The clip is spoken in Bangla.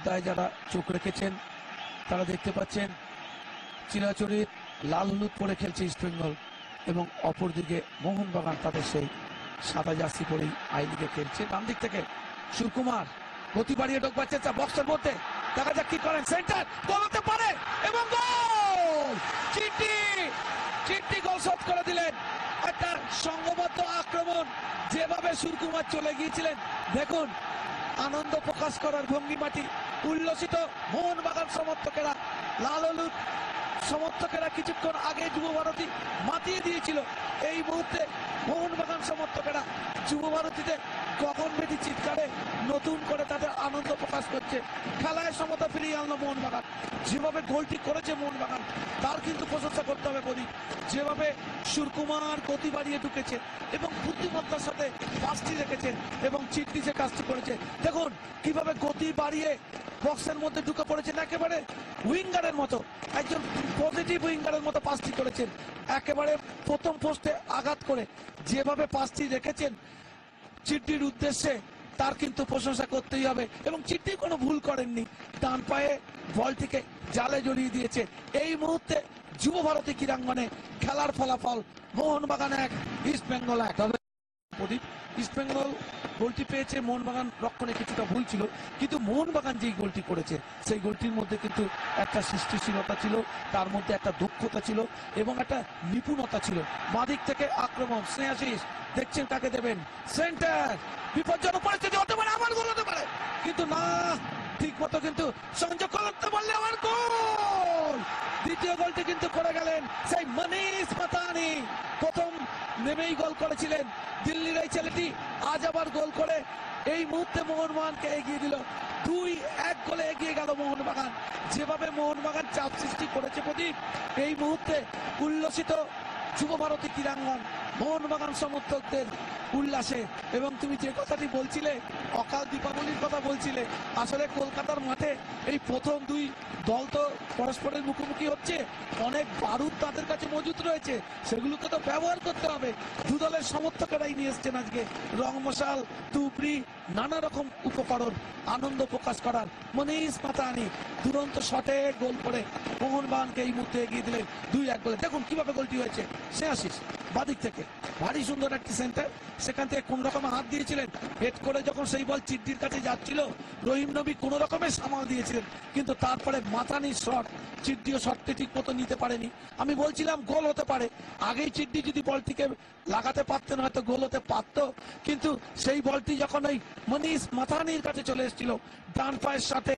পর্দায় যারা চোখ রেখেছেন তারা দেখতে পাচ্ছেন চিরাচরিত লাল হলুদ পরে খেলছে ইস্টবেঙ্গল এবং অপরদিকে মোহনবাগান তাদের সেই সাদা জার্সি পরেই আই লিগে খেলছে। ডান দিক থেকে সুকুমার গতি বাড়িয়ে ঢোকবার চেষ্টা বক্সের মধ্যে, দেখা যাক কি করেন। সেন্টার গোল হতে পারে এবং গোল! চিট্টি গোল শট করে দিলেন। একটা সংঘবদ্ধ আক্রমণ, যেভাবে সুকুমার চলে গিয়েছিলেন দেখুন, আনন্দ প্রকাশ করার ভঙ্গিমাটি, উল্লসিত মোহনবাগান সমর্থকেরা, লাল হলুদ সমর্থকেরা কিছুক্ষণ আগে যুব ভারতী মাতিয়ে দিয়েছিল। এই মুহূর্তে মোহনবাগান সমর্থকেরা যুব ভারতীতে গগনভেদী চিৎকারে নতুন করে তাদের আনন্দ প্রকাশ করছে। খেলায় সমতা ফিরিয়ে আনলো মোহনবাগান। যেভাবে গোলটি করেছে মোহনবাগান তার কিন্তু প্রশংসা করতে হবে প্রদীপ। যেভাবে সুকুমার গতি বাড়িয়ে ঢুকেছে এবং বুদ্ধিমত্তার সাথে পাসটি রেখেছেন এবং চিট্টি যে কাজটি করেছে দেখুন, কিভাবে গতি বাড়িয়ে বক্সের মধ্যে ঢুকে পড়েছেন, একেবারে উইঙ্গারের মতো, একজন পজিটিভ উইঙ্গারের মতো পাসটি করেছেন। একেবারে প্রথম পোস্টে আঘাত করে যেভাবে পাসটি রেখেছেন চিট্টির উদ্দেশ্যে, তার কিন্তু প্রশংসা করতেই হবে। এবং চিট্টি কোনো ভুল করেননি, ডান পায়ে বলটিকে জালে জড়িয়ে দিয়েছে। এই মুহূর্তে যুব ভারতী ক্রীড়াঙ্গনে খেলার ফলাফল মোহনবাগান 1 ইস্টবেঙ্গল 1। তবে প্রদীপ, ইস্টবেঙ্গল গোলটি পেয়েছে, মোহনবাগান রক্ষণে কিছুটা ভুল ছিল, কিন্তু মোহনবাগান যেই গোলটি করেছে সেই গোলটির মধ্যে কিন্তু একটা সৃষ্টিশীলতা ছিল, তার মধ্যে একটা দক্ষতা ছিল এবং একটা নিপুণতা ছিল। বাঁদিক থেকে আক্রমণ, স্নেহাশিস দেখছেন কাকে দেবেন, সেন্টার বিপজ্জনক পরিস্থিতি হতে পারে, আবার গোল হতে পারে, কিন্তু না, ঠিক মতো কিন্তু সংযোগ করতে পারলে আবার গোল। দ্বিতীয় গোলটি কিন্তু করে গেলেন সেই মনীষ মাতানি। প্রথম নেমেই গোল করেছিলেন দিল্লির এই ছেলেটি, আজ আবার গোল করে এই মুহূর্তে মোহনবাগানকে এগিয়ে দিল। 2-1 গোলে এগিয়ে গেল মোহনবাগান। যেভাবে মোহনবাগান চাপ সৃষ্টি করেছে প্রদীপ, এই মুহূর্তে উল্লসিত যুব ভারতী ক্রীড়াঙ্গন, মোহনবাগান সমর্থকদের উল্লাসে। এবং তুমি যে কথাটি বলছিলে, অকাল দীপাবলির কথা বলছিলে, আসলে কলকাতার মাঠে এই প্রথম দুই দল তো পরস্পরের মুখোমুখি হচ্ছে, অনেক বারুদ তাদের কাছে মজুত রয়েছে, সেগুলোকে তো ব্যবহার করতে হবে। দু দলের সমর্থকেরাই নিয়ে এসছেন আজকে রং মশাল, তুবড়ি, নানা রকম উপকরণ আনন্দ প্রকাশ করার। মনীষ মাতানি দুরন্ত শটে গোল করে মোহনবাগানকে এই মুহূর্তে এগিয়ে দিলেন 2-1 গোলে। দেখুন কিভাবে গোলটি হয়েছে, স্নেহাশিস বাদিক থেকে ভারী সুন্দর একটি সেন্টার, সেখান থেকে কোন রকমের হাত দিয়েছিলেন, হেড করে যখন সেই বল চিট্টির কাছে যাচ্ছিল, রহিম নবী কোন রকমের সামাল দিয়েছিলেন, কিন্তু তারপরে মাতানির শট, চিট্টিও শটটি ঠিক মতো নিতে পারেনি। আমি বলছিলাম গোল হতে পারে, আগেই চিট্টি যদি বলটিকে লাগাতে পারতেন হয়তো গোল হতে পারতো, কিন্তু সেই বলটি যখন ওই মনীষ মাতানির কাছে চলে এসেছিল ডান পায়ের সাথে